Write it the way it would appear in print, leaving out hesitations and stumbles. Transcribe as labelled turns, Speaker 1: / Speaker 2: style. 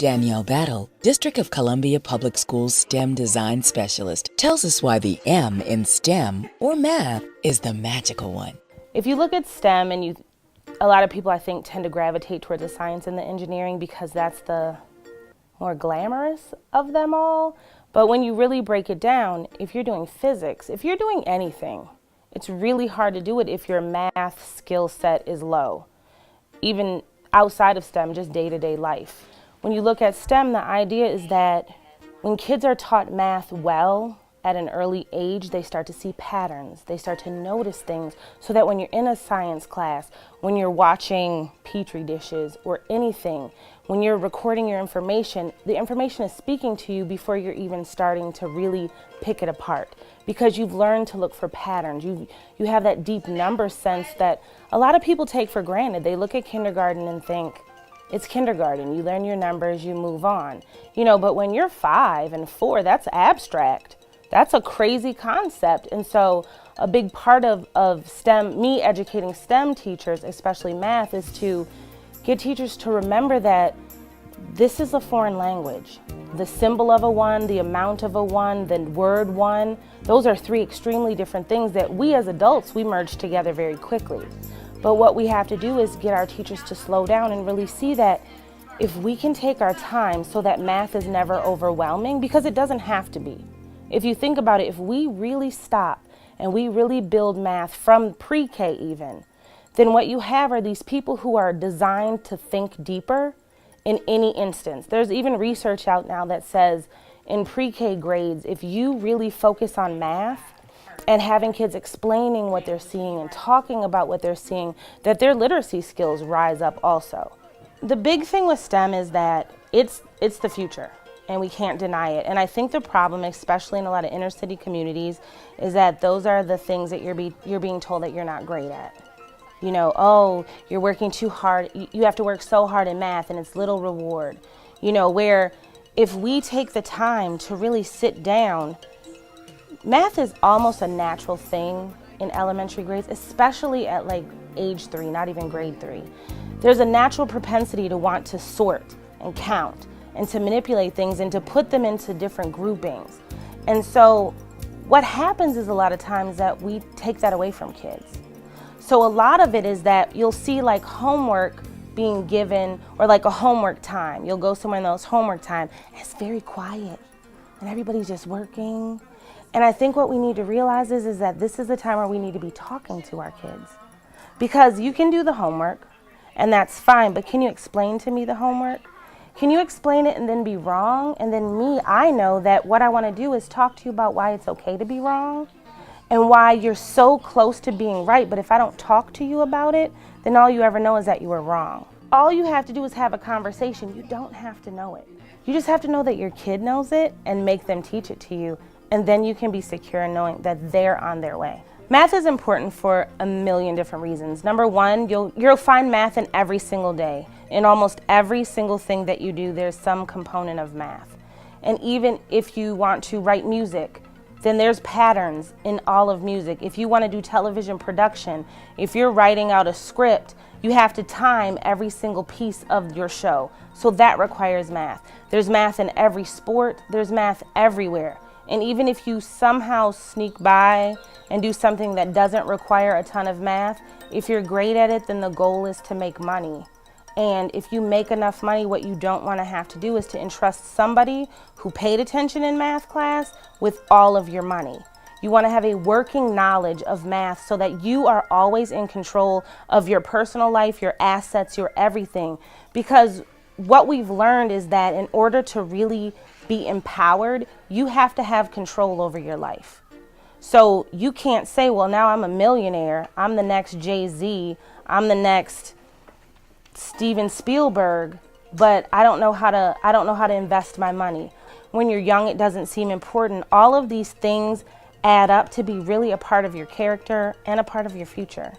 Speaker 1: Danielle Battle, District of Columbia Public Schools STEM Design Specialist, tells us why the M in STEM, or math, is the magical one.
Speaker 2: If you look at STEM, and a lot of people I think tend to gravitate towards the science and the engineering because that's the more glamorous of them all. But when you really break it down, if you're doing physics, if you're doing anything, it's really hard to do it if your math skill set is low. Even outside of STEM, just day-to-day life. When you look at STEM, the idea is that when kids are taught math well at an early age, they start to see patterns. They start to notice things so that when you're in a science class, when you're watching Petri dishes or anything, when you're recording your information, the information is speaking to you before you're even starting to really pick it apart, because you've learned to look for patterns. You have that deep number sense that a lot of people take for granted. They look at kindergarten and think, it's kindergarten, you learn your numbers, you move on. But when you're 5 and 4, that's abstract. That's a crazy concept. And so a big part of STEM, me educating STEM teachers, especially math, is to get teachers to remember that this is a foreign language. The symbol of a 1, the amount of a 1, the word 1, those are 3 extremely different things that we as adults, we merge together very quickly. But what we have to do is get our teachers to slow down and really see that if we can take our time so that math is never overwhelming, because it doesn't have to be. If you think about it, if we really stop and we really build math from pre-K even, then what you have are these people who are designed to think deeper in any instance. There's even research out now that says in pre-K grades, if you really focus on math and having kids explaining what they're seeing and talking about what they're seeing, that their literacy skills rise up also. The big thing with STEM is that it's the future, and we can't deny it. And I think the problem, especially in a lot of inner city communities, is that those are the things that you're being told that you're not great at. Oh, you're working too hard. You have to work so hard in math and it's little reward. Where if we take the time to really sit down, math is almost a natural thing in elementary grades, especially at like age 3, not even grade 3. There's a natural propensity to want to sort and count and to manipulate things and to put them into different groupings. And so what happens is a lot of times that we take that away from kids. So a lot of it is that you'll see like homework being given, or like a homework time. You'll go somewhere in those homework time, and it's very quiet and everybody's just working. And I think what we need to realize is that this is the time where we need to be talking to our kids. Because you can do the homework, and that's fine, but can you explain to me the homework? Can you explain it and then be wrong? And then I know that what I want to do is talk to you about why it's okay to be wrong and why you're so close to being right, but if I don't talk to you about it, then all you ever know is that you were wrong. All you have to do is have a conversation. You don't have to know it. You just have to know that your kid knows it and make them teach it to you. And then you can be secure in knowing that they're on their way. Math is important for a million different reasons. Number one, you'll find math in every single day. In almost every single thing that you do, there's some component of math. And even if you want to write music, then there's patterns in all of music. If you want to do television production, if you're writing out a script, you have to time every single piece of your show. So that requires math. There's math in every sport, there's math everywhere. And even if you somehow sneak by and do something that doesn't require a ton of math, if you're great at it, then the goal is to make money. And if you make enough money, what you don't want to have to do is to entrust somebody who paid attention in math class with all of your money. You want to have a working knowledge of math so that you are always in control of your personal life, your assets, your everything. Because what we've learned is that in order to really be empowered, you have to have control over your life. So you can't say, well, now I'm a millionaire, I'm the next Jay-Z, I'm the next Steven Spielberg, but I don't know how to invest my money. When you're young, it doesn't seem important. All of these things add up to be really a part of your character and a part of your future.